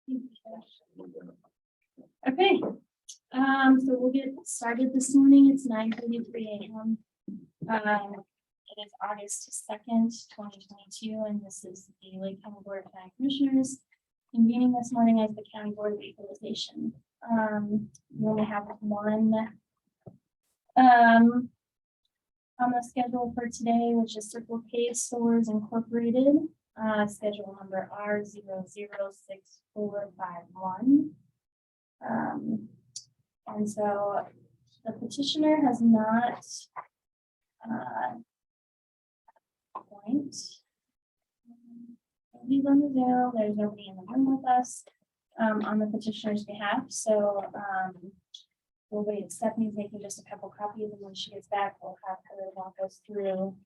Okay, so we'll get started this morning. It's 9:33 a.m. It is August 2nd, 2022, and this is the Lake County Board of Commissioners convening this morning as the County Board of Equalization. We only have one on the schedule for today, which is Circle K Stores Incorporated, schedule number R006451. And so the petitioner has not he's on the Zoom. There's nobody in the room with us on the petitioner's behalf. So we'll wait. Stephanie's making just a couple copies, and when she gets back, we'll have her walk us through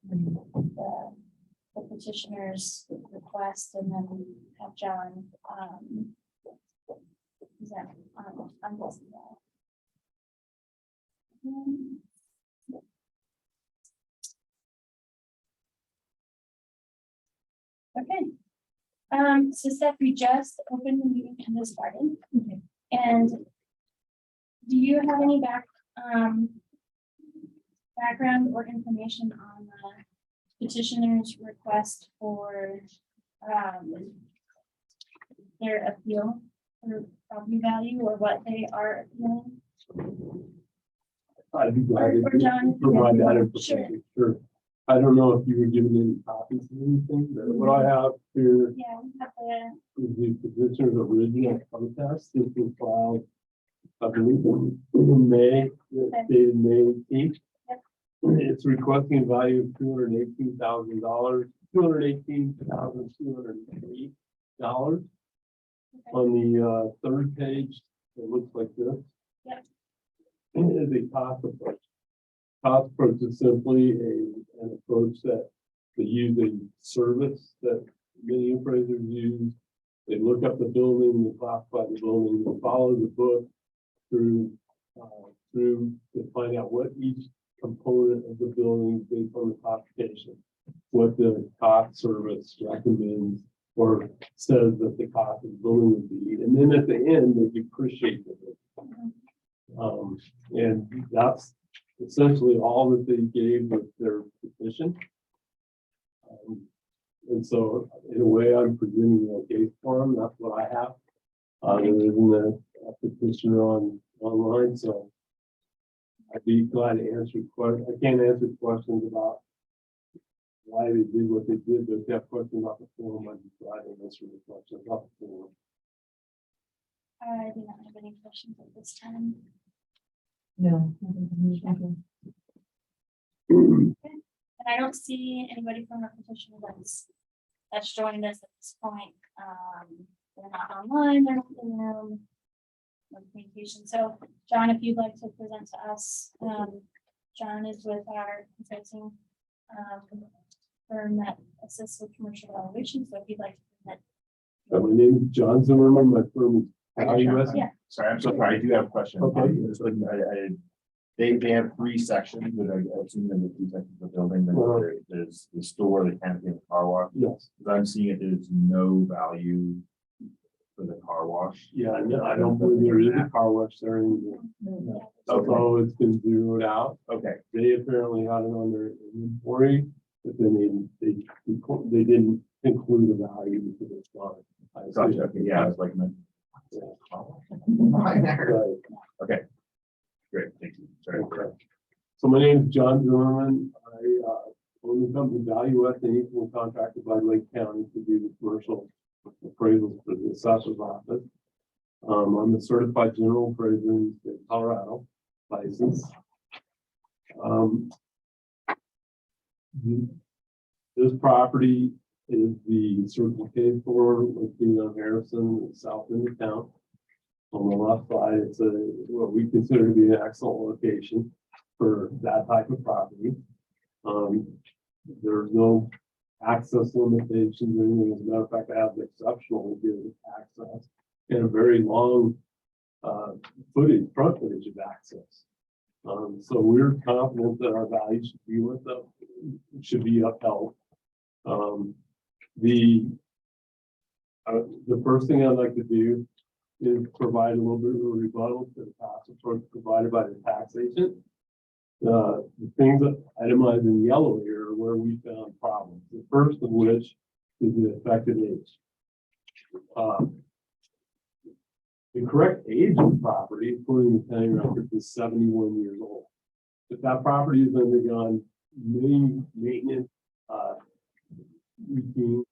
the petitioner's request, and then have John. Is that I'm guessing that. Okay. So Steph, we just opened the meeting and this started. Okay. And do you have any background or information on the petitioner's request for their appeal for property value, or what they are appealing? I'd be glad or John, provide that information. Sure. I don't know if you were given any copies of anything, but what I have here Yeah, we have is the petitioner's original protest. This was filed, I believe, in May, dated May 18th. Yep. It's requesting a value of $218,000, $218,203. On the third page, it looks like this. Yep. It is a cost approach. Cost approach is simply an approach that they use a service that many appraisers use. They look up the building, they classify the building, they follow the book through to find out what each component of the building is based on the classification, what the cost service recommends or says that the cost of the building would be, and then at the end they depreciate the building. And that's essentially all that they gave with their petition. And so in a way, I'm presenting a case for them. That's what I have. There isn't a petitioner online, so I'd be glad to answer questions. I can't answer questions about why they did what they did, but if you have questions about the form, I'd be glad to answer the questions about the form. I do not have any questions at this time. No. And I don't see anybody from the petition that's joined us at this point. They're not online, they're not in the room. No communication. So John, if you'd like to present to us, John is with our consulting firm that assists with commercial valuation. So if you'd like to present. My name is John Zimmerman. My firm is Yeah. Sorry, I'm so sorry. I do have a question. Okay. They have three sections, but I assume in the three sections of the building, there's the store, the canopy, and the car wash. Yes. But I'm seeing it, there's no value for the car wash. Yeah, no, I don't believe there is a car wash there anymore. So it's been zeroed out. Okay, They apparently had it on their inventory, but then they didn't include a value because it's not. gotcha. Okay, yeah, I was like, okay, great, thank you. Sorry. Okay. So my name is John Zimmerman. I own the company Value West and Equal, contracted by Lake County to do the commercial appraisals for the assessor's office. I'm a certified general appraiser in the state of Colorado, license. This property is the Circle K store located on Harrison, south end of town. On the left side, it's what we consider to be an excellent location for that type of property. There's no access limitations or anything. As a matter of fact, I have exceptionally good access and a very long front footage of access. So we're confident that our value should be upheld. The The first thing I'd like to do is provide a little bit of a rebuttal to the cost approach provided by the tax agent. The things that itemized in yellow here are where we found problems. The first of which is the effective age. The correct age of the property, according to the county record, is 71 years old. If that property has undergone many maintenance routine,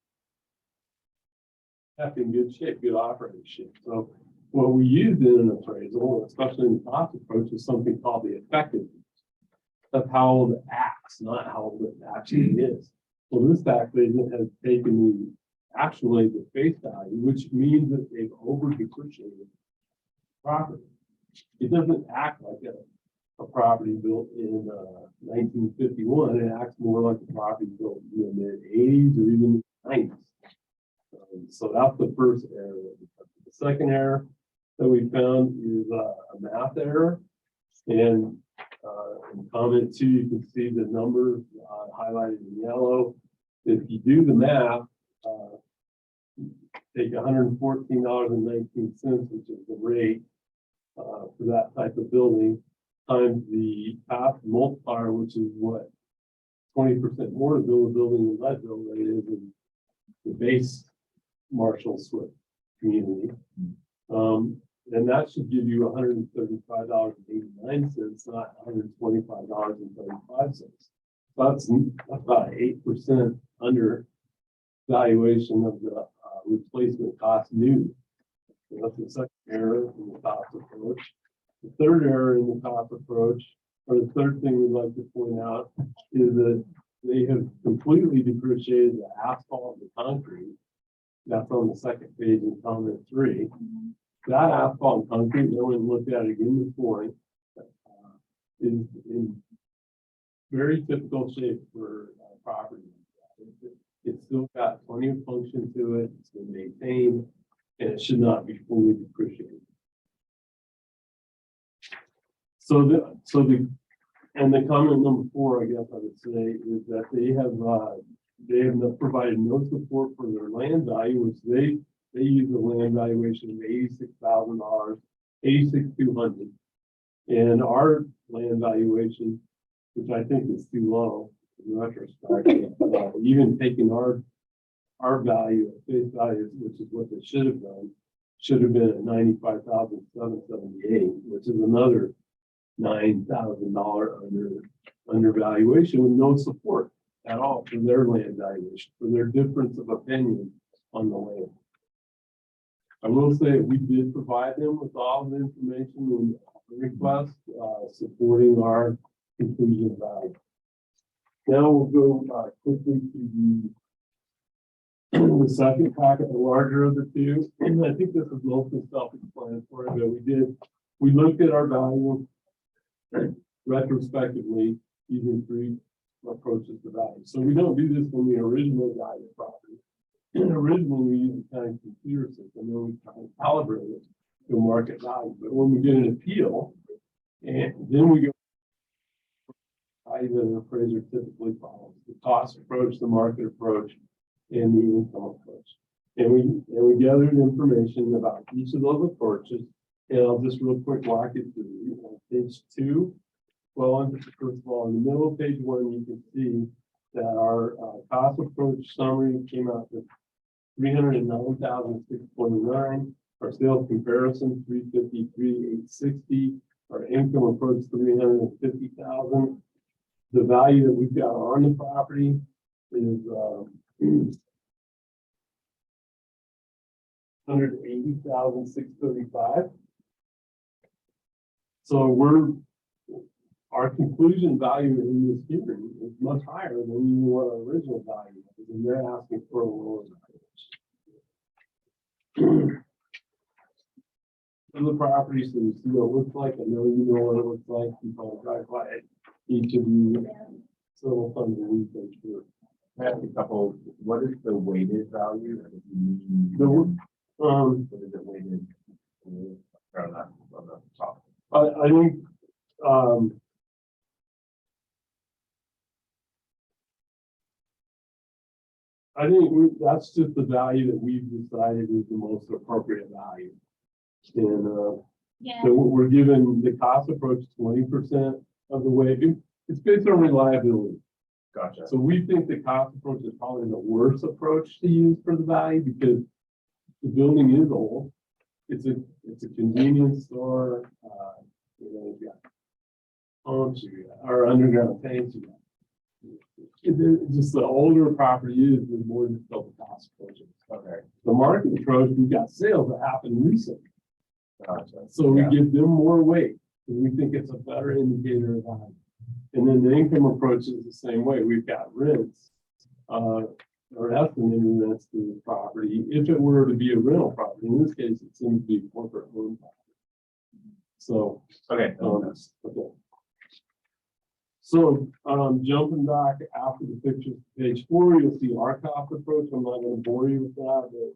kept in good shape, good operating shape. So what we used in an appraisal, especially in the cost approach, is something called the effective age. That's how old it acts, not how old it actually is. Well, this tax agent has taken the actual age at face value, which means that they've over depreciated property. It doesn't act like a property built in 1951. It acts more like a property built in the mid-80s or even the 90s. So that's the first error. The second error that we found is a math error. And in comment 2, you can see the number highlighted in yellow. If you do the math, take $114.19, which is the rate for that type of building, times the cost multiplier, which is what 20% more to build a building in Leadville rate is in the base Marshall Swift community. And that should give you $135.89, not $125.35. That's about 8% under valuation of the replacement cost new. So that's the second error in the cost approach. The third error in the cost approach, or the third thing we'd like to point out, is that they have completely depreciated the asphalt and the concrete. That's on the second page in comment 3. That asphalt and concrete, no one looked at it again this morning, is in very typical shape for property. It's still got plenty of function to it. It's been maintained, and it should not be fully depreciated. So the comment number 4, I guess I would say, is that they have provided no support for their land value, which they use a land valuation of $86,000, $86,200, and our land valuation, which I think is too low in retrospect, even taking our value at face value, which is what they should have done, should have been at $95,778, which is another $9,000 undervaluation with no support at all for their land valuation, for their difference of opinion on the land. I will say we did provide them with all the information and request supporting our conclusion value. Now we'll go quickly to the second packet, the larger of the two. And I think this is mostly self-explanatory, but we looked at our value retrospectively using 3 approaches to value. So we don't do this when we originally value property. Originally, we use a kind of computer system, and then we kind of calibrate it to market value. But when we get an appeal, and then we go value that an appraiser typically follows: the cost approach, the market approach, and the income approach. And we gathered information about each of those approaches. And I'll just real quick walk you through page 2. Well, first of all, in the middle of page 1, you can see that our cost approach summary came out to $309,629. Our sales comparison, $353,860. Our income approach, $350,000. The value that we've got on the property is $180,635. So our conclusion value in this hearing is much higher than even what our original value is, and they're asking for a lower valuation. The property, so you see what it looks like. I know you know what it looks like. You probably drive by it, each of you. So fun to research here. I have a couple. What is the weighted value? What is it weighted? On the top. I think I think that's just the value that we've decided is the most appropriate value. And, Yeah, so we're giving the cost approach 20% of the way. It's based on reliability. Gotcha. So we think the cost approach is probably the worst approach to use for the value because the building is old. It's a convenience store. You got pumps, you got our underground tanks. Just the older property is, the more difficult the cost approach is. Okay. The market approach, we've got sales that happened recently. Gotcha. So we Yeah. give them more weight, and we think it's a better indicator of value. And then the income approach is the same way. We've got rents, or estimated rents to the property. If it were to be a rental property, in this case, it seems to be corporate owned property. So, Okay. okay. So, jumping back after the pictures, page 4, you'll see our cost approach. I'm not going to bore you with that, but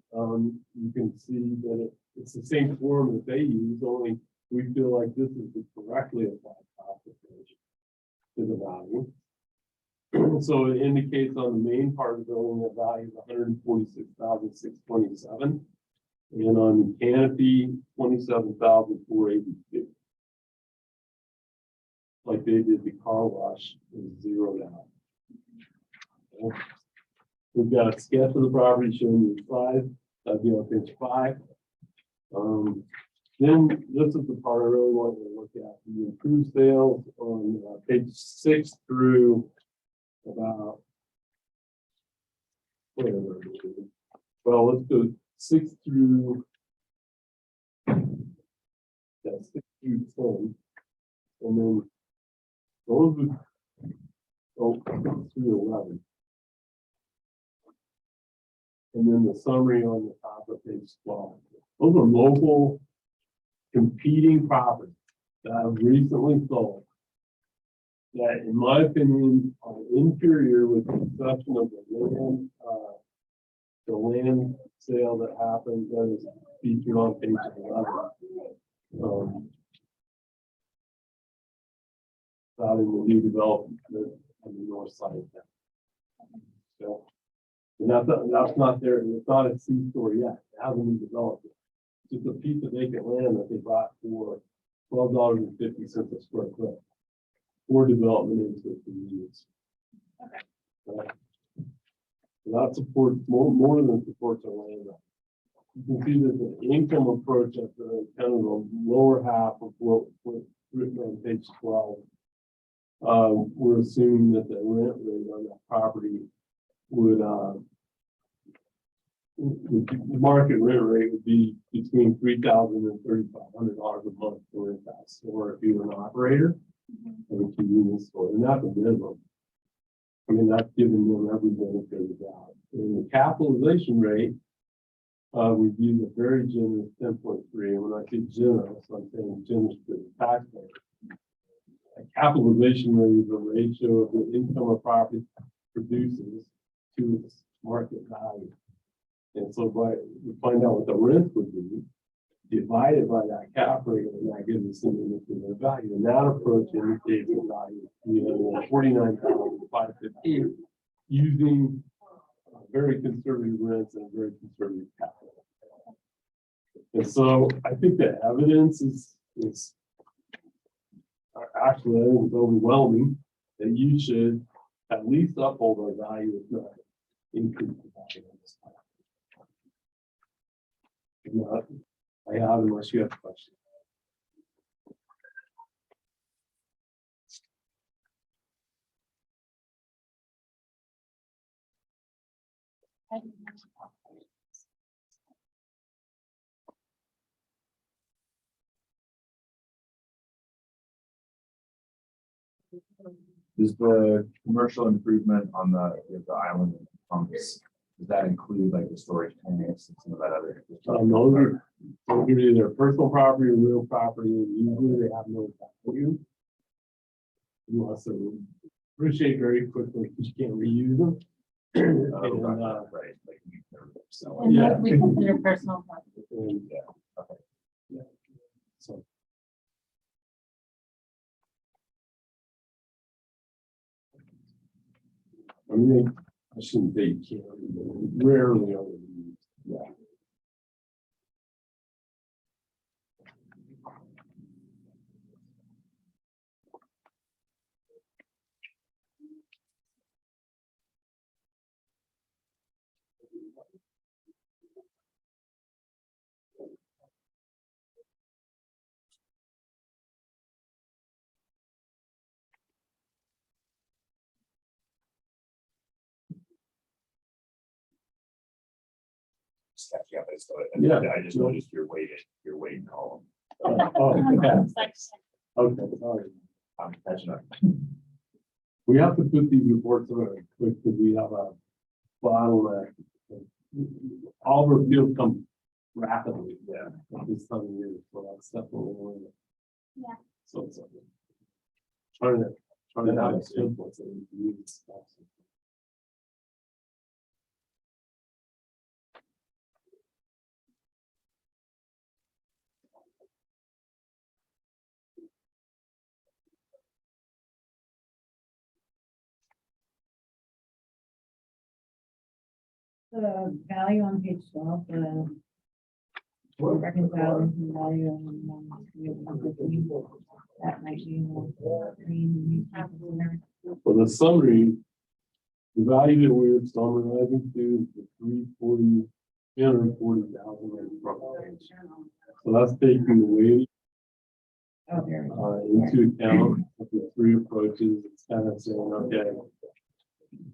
you can see that it's the same form that they use, only we feel like this is the correctly applied cost approach to the value. So it indicates on the main part of the building that value is 146,627, and on the canopy 27,482. Like they did the car wash, is zeroed out. Okay. We've got a sketch of the property showing you the size. That'd be on page 5. Then this is the part I really wanted to look at. The improved sales on page 6 through about, whatever. Well, let's go 6 through, yeah, 6 through 10. And then those would go through 11. And then the summary on the top of page 12. Those are local competing properties that have recently sold. That, in my opinion, are inferior with the exception of the land sale that happened that is featured on page 11. Out in the new development on the north side of town. So, and that's not there, it's not a C-store yet, it hasn't been developed yet. It's just a piece of vacant land that they bought for $12.50 a square foot for development into convenience. Okay. So that supports more than supports our land. You can see that the income approach at the kind of the lower half of what's written on page 12. We're assuming that the rent rate on that property would the market rent rate would be between $3,000 and $3,500 a month for that store if you were an operator of a convenience store, and that's a minimum. I mean, that's giving them every benefit of the doubt. And the capitalization rate, we've used a very generous 10.3, and when I say generous, I'm saying generous to the taxpayer. A capitalization rate is a ratio of the income a property produces to its market value. And so we find out what the rent would be, divide it by that cap rate, and that gives us an indicator of value. And that approach indicates the value, $49,515, using very conservative rents and very conservative capital. And so I think the evidence is actually, I think it's overwhelming that you should at least uphold our value, if not increase the value of this property. If not, I have, unless you have questions. Does the commercial improvement on the island pumps, does that include like the storage tanks and some of that other? Those are either personal property or real property, and usually they have no value. Unless they appreciate very quickly because you can't reuse them. And, Right. Like, so, And Yeah. what we consider personal property. and, yeah, okay. yeah. So. I mean, I shouldn't say you can't, but rarely are they used. Yeah. Just catching up, Yeah. I just noticed your weighted column. Oh, yeah. It's like, Okay, sorry. I'm catching up. We have to put these reports on it quick because we have a bottleneck. All of our fields come rapidly, yeah, at this time of year, so that's definitely one of it. Yeah. So it's like trying to have a simple so you can use stuff. The value on page 12, the reconciled into the value of that might be green. For the summary, the value that we're summarizing to is the 340,000. So that's taking away Oh, there we go. into account of the three approaches. It's kind of saying, okay,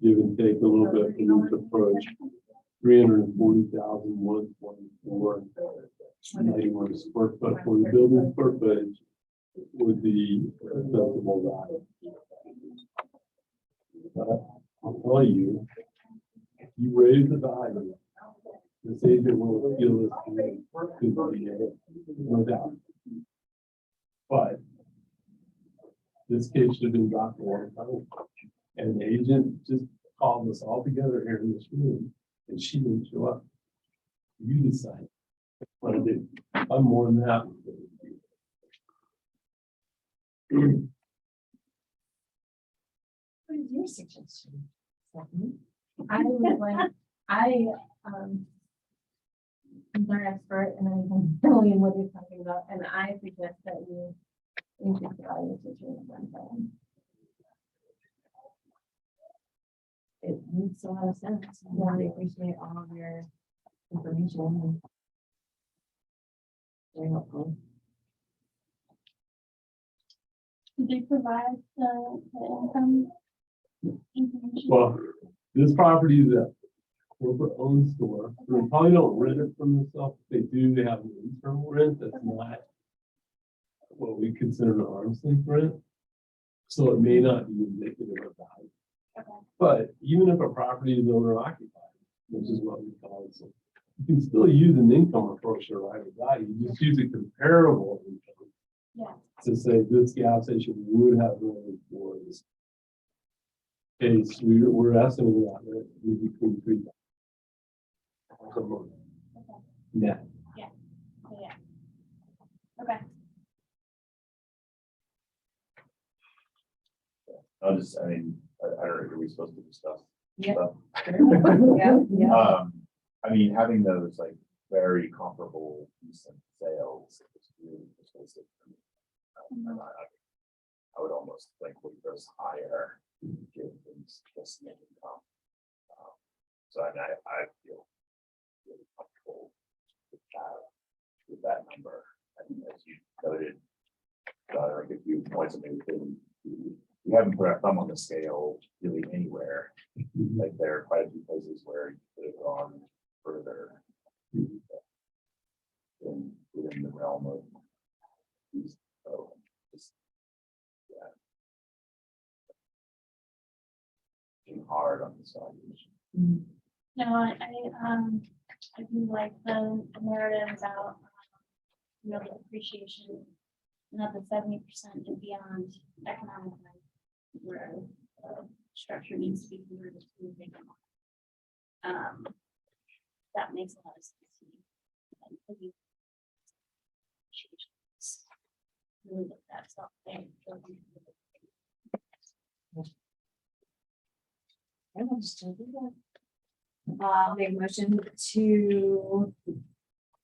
give and take a little bit from each approach. 340,124 91 square foot for the building square footage with the acceptable value. I'll tell you, if you raise the value, this agent will appeal this to the VA, no doubt. But this case should have been dropped a long time ago. And the agent just called us all together here in this room, and she didn't show up. You decide what I did. I'm more than that. What is your suggestion? I would like, I'm not an expert and I'm familiar with what you're talking about, and I suggest that you increase the value to 300,000. It makes a lot of sense. I really appreciate all of your information. Very helpful. Did they provide the income information? Well, this property is a corporate owned store. They probably don't rent it from themselves. If they do, they have an internal rent that's not what we consider an arm's length rent. So it may not be indicative of value. Okay. But even if a property is owner occupied, which is what we call it, so you can still use an income approach to arrive at value. You just use a comparable income Yeah. to say this gas station would have rented for this case. We're estimating that rent to be between $3,000 a month. Okay. Yeah. Yeah. Okay. I mean, I don't know, are we supposed to discuss? Yeah. stuff? Yeah. I mean, having those like very comparable decent sales is really persuasive for me. And I would almost think we goes higher, give things just net income. So I feel really comfortable with that number. And as you noted, like a few points of maybe we haven't put our thumb on the scale really anywhere. Like there are quite a few places where you could have gone further within the realm of these. So just being hard on this valuation. No, I do like the narrative about, the appreciation, not the 70% and beyond economic life, where structure needs to be converted to moving. That makes a lot of sense to me. Really look that stuff there. Make a motion to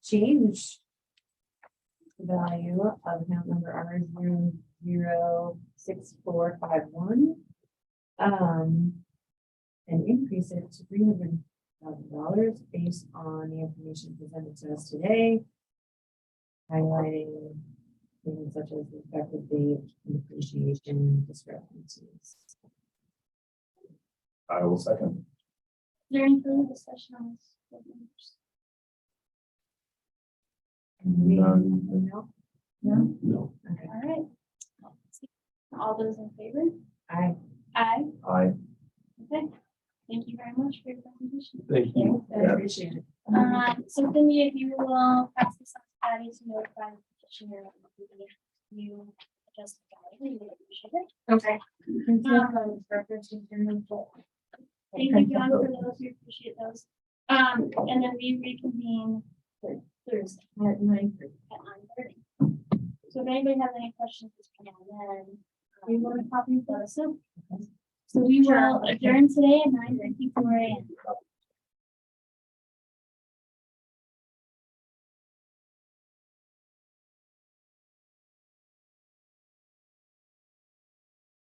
change the value of account number R006451. And increase it to $300,000 based on the information presented to us today. Highlighting things such as the effective date and depreciation discrepancies. I will second. Is there any further discussion on this? None. No? No. Okay. All right. All those in favor? Aye. Aye. Aye. Okay. Thank you very much for your presentation. Thank you. I appreciate it. So Cindy, if you will pass this on to Patty to notify the petitioner, you adjust the value, we would appreciate it. Okay. Thank you, John, for those, we appreciate those. And then we reconvene Thursday At 9:30. at 9:30. So if anybody has any questions, between now and then, we want to copy, let us know. So we will adjourn today at 9:54 a.m.